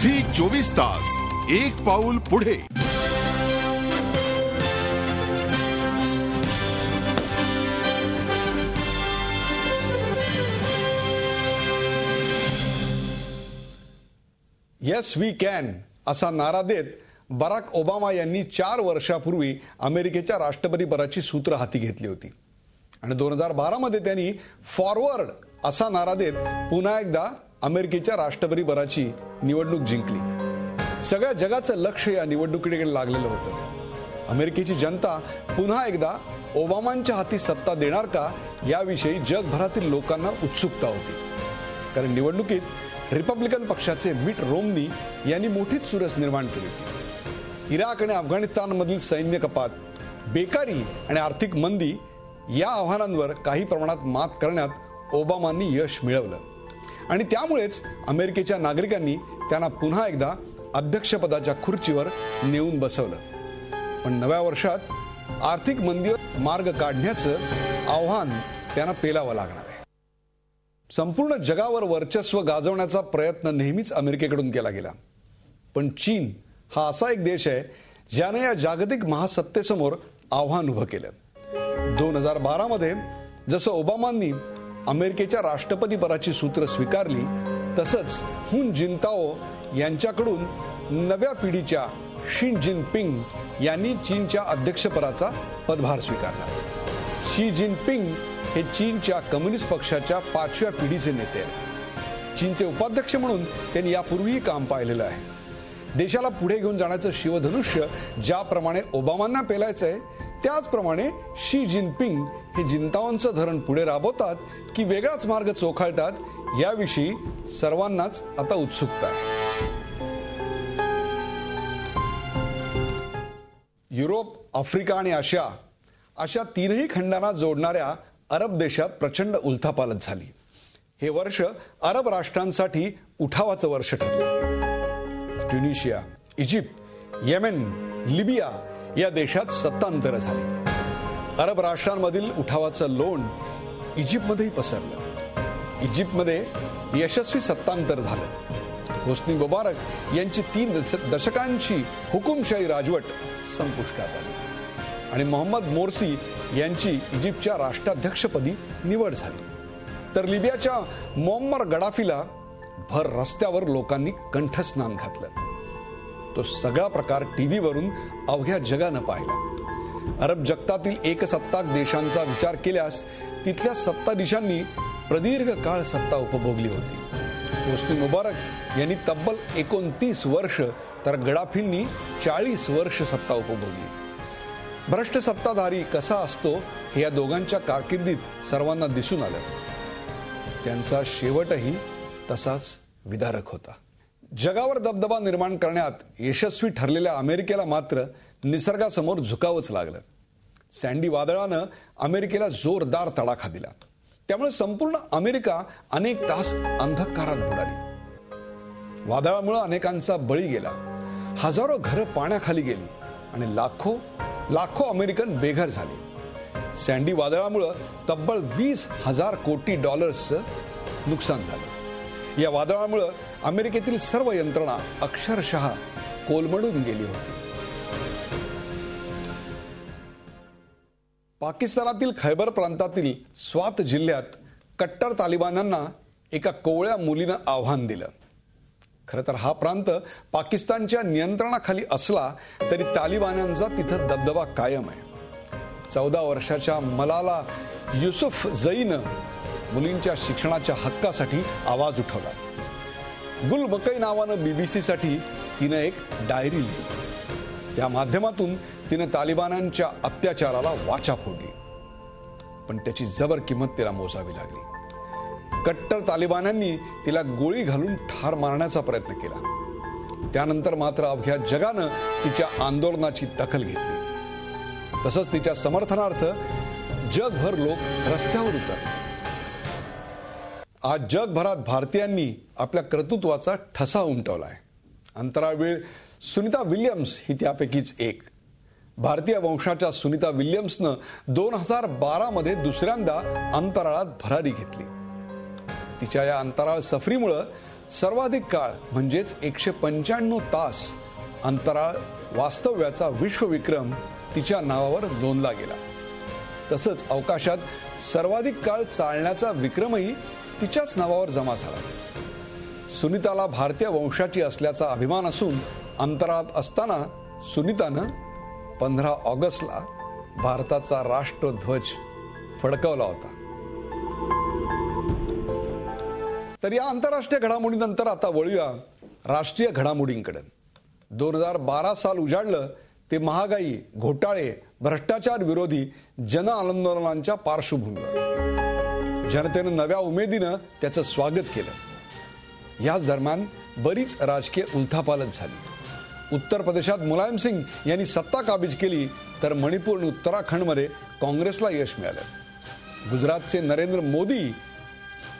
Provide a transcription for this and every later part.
Zee 24 तास एक पाऊल पुढे. येस वी कॅन असा नारा देत बराक ओबामा यांनी 4 वर्षापूर्वी अमेरिकेच्या राष्ट्रपतीपदाची सूत्र हाती घेतली होती आणि 2012 मध्ये त्यांनी फॉरवर्ड असा नारा देत पुन्हा एकदा अमेरिकेच्या राष्ट्रपतीपदाची निवडणूक जिंकली. सगळ्या जगाचं लक्ष या निवडणुकीकडे लागलेलं होतं. अमेरिकेची जनता पुन्हा एकदा ओबामांच्या हाती सत्ता देणार का याविषयी जगभरातील लोकांना उत्सुकता होती. कारण निवडणुकीत रिपब्लिकन पक्षाचे मिट रोमनी यांनी मोठीच चुरस निर्माण केली होती. इराक आणि अफगाणिस्तानमधील सैन्य कपात, बेकारी आणि आर्थिक मंदी या आव्हानांवर काही प्रमाणात मात करण्यात ओबामांनी यश मिळवलं आणि त्यामुळेच अमेरिकेच्या नागरिकांनी त्यांना पुन्हा एकदा अध्यक्षपदाच्या खुर्चीवर नेऊन बसवलं. पण नव्या वर्षात आर्थिक मंदीवर मार्ग काढण्याचं आव्हान त्यांना पेलावं लागणार आहे. संपूर्ण जगावर वर्चस्व गाजवण्याचा प्रयत्न नेहमीच अमेरिकेकडून केला गेला. पण चीन हा असा एक देश आहे ज्याने या जागतिक महासत्तेसमोर आव्हान उभं केलं. 2012 मध्ये जसं ओबामांनी अमेरिकेच्या राष्ट्रपतीपदाची सूत्र स्वीकारली तसंच हुन जिनताओ यांच्याकडून नव्या पिढीच्या शी जिनपिंग यांनी चीनच्या अध्यक्षपदाचा पदभार स्वीकारला. शी जिनपिंग हे चीनच्या कम्युनिस्ट पक्षाच्या 5व्या पिढीचे नेते आहेत. चीनचे उपाध्यक्ष म्हणून त्यांनी यापूर्वीही काम पाहिलेलं आहे. देशाला पुढे घेऊन जाण्याचं शिवधनुष्य ज्याप्रमाणे ओबामांना पेलायचंय त्याचप्रमाणे शी जिनपिंग हे जिंताओंचं धरण पुढे राबवतात की वेगळाच मार्ग चोखाळतात याविषयी सर्वांनाच आता उत्सुकता आहे. युरोप, आफ्रिका आणि आशिया अशा 3ही खंडांना जोडणाऱ्या अरब देशात प्रचंड उलथापालथ झाली. हे वर्ष अरब राष्ट्रांसाठी उठावाचं वर्ष ठरलं. ट्युनिशिया, इजिप्त, येमेन, लिबिया या देशात सत्तांतर झाली. अरब राष्ट्रांमधील उठावाचं लोण इजिप्तमध्येही पसरलं. इजिप्तमध्ये यशस्वी सत्तांतर झालं. होस्नी मुबारक यांची 3 दशकांची हुकुमशाही राजवट संपुष्टात आली आणि मोहम्मद मोर्सी यांची इजिप्तच्या राष्ट्राध्यक्षपदी निवड झाली. तर लिबियाच्या मुअम्मर गडाफीला भर रस्त्यावर लोकांनी कंठस्नान घातलं. तो सगळा प्रकार टीव्हीवरून अवघ्या जगानं पाहिला. अरब जगतातील एकसत्ताक देशांचा विचार केल्यास तिथल्या सत्ताधीशांनी प्रदीर्घ काळ सत्ता उपभोगली होती. होस्नी मुबारक यांनी तब्बल 29 वर्ष तर गडाफींनी 40 वर्ष सत्ता उपभोगली. भ्रष्ट सत्ताधारी कसा असतो हे या दोघांच्या कारकिर्दीत सर्वांना दिसून आलं. त्यांचा शेवटही तसाच विदारक होता. जगावर दबदबा निर्माण करण्यात यशस्वी ठरलेल्या अमेरिकेला मात्र निसर्गासमोर झुकावंच लागलं. सँडी वादळानं अमेरिकेला जोरदार तडाखा दिला. त्यामुळे संपूर्ण अमेरिका अनेक तास अंधकारात बुडाली. वादळामुळे अनेकांचा बळी गेला. हजारो घरं पाण्याखाली गेली आणि लाखो अमेरिकन बेघर झाले. सँडी वादळामुळे तब्बल $20,000 कोटी नुकसान झालं. या वादळामुळे अमेरिकेतील सर्व यंत्रणा अक्षरशः कोलमडून गेली होती. पाकिस्तानातील खैबर प्रांतातील स्वात जिल्ह्यात कट्टर तालिबान्यांना एका कोवळ्या मुलीनं आव्हान दिलं. खरं तर हा प्रांत पाकिस्तानच्या नियंत्रणाखाली असला तरी तालिबान्यांचा तिथं दबदबा कायम आहे. 14 वर्षाच्या मलाला युसुफ जईनं मुलींच्या शिक्षणाच्या हक्कासाठी आवाज उठवला. गुल मकई नावानं BBC-साठी तिनं एक डायरी लिहिली. त्या माध्यमातून तिनं तालिबान्यांच्या अत्याचाराला वाचा फोडली. पण त्याची जबर किंमत तिला मोजावी लागली. कट्टर तालिबान्यांनी तिला गोळी घालून ठार मारण्याचा प्रयत्न केला. त्यानंतर मात्र अवघ्या जगानं तिच्या आंदोलनाची दखल घेतली. तसंच तिच्या समर्थनार्थ जगभर लोक रस्त्यावर उतरले. आज जगभरात भारतीयांनी आपल्या कर्तृत्वाचा ठसा उमटवलाय. अंतराळवीर सुनीता विल्यम्स ही त्यापैकीच एक. भारतीय वंशाच्या सुनीता विल्यम्सनं 2012 मध्ये दुसऱ्यांदा अंतराळात भरारी घेतली. तिच्या या अंतराळ सफरीमुळे सर्वाधिक काळ म्हणजेच 195 तास अंतराळ वास्तव्याचा विश्वविक्रम तिच्या नावावर नोंदला गेला. तसंच अवकाशात सर्वाधिक काळ चालण्याचा विक्रमही तिच्याच नावावर जमा झाला. सुनीताला भारतीय वंशाची असल्याचा अभिमान असून अंतराळात असताना सुनीतानं 15 ऑगस्टला भारताचा राष्ट्रध्वज फडकवला होता. तर या आंतरराष्ट्रीय घडामोडीनंतर आता वळूया राष्ट्रीय घडामोडींकडे. 2012 साल उजाडलं ते महागाई, घोटाळे, भ्रष्टाचार विरोधी जन आंदोलनांच्या पार्श्वभूमीवर. जनतेनं नव्या उमेदीनं त्याचं स्वागत केलं. याच दरम्यान बरीच राजकीय उलथापालथ झाली. उत्तर प्रदेशात मुलायम सिंग यांनी सत्ता काबीज केली, तर मणिपूर आणि उत्तराखंडमध्ये काँग्रेसला यश मिळालं. गुजरातचे नरेंद्र मोदी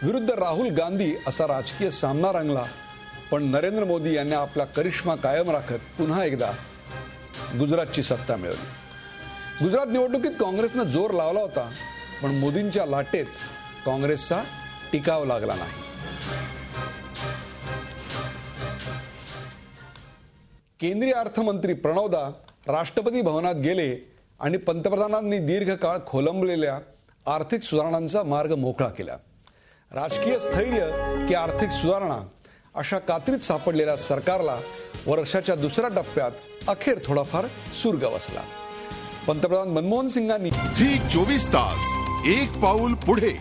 विरुद्ध राहुल गांधी असा राजकीय सामना रंगला, पण नरेंद्र मोदी यांनी आपला करिश्मा कायम राखत पुन्हा एकदा गुजरातची सत्ता मिळवली. गुजरात निवडणुकीत काँग्रेसनं जोर लावला होता, पण मोदींच्या लाटेत काँग्रेसचा टिकाव लागला नाही. केंद्रीय अर्थमंत्री प्रणवदा राष्ट्रपती भवनात गेले आणि पंतप्रधानांनी दीर्घकाळ खोलंबलेल्या आर्थिक सुधारणांचा मार्ग मोकळा केला. राजकीय स्थैर्य की आर्थिक सुधारणा अशा कात्रीत सापडलेल्या सरकारला वर्षाच्या दुसऱ्या टप्प्यात अखेर थोडाफार सूर गवसला. पंतप्रधान मनमोहन सिंगांनी झी 24 तास एक पाऊल पुढे.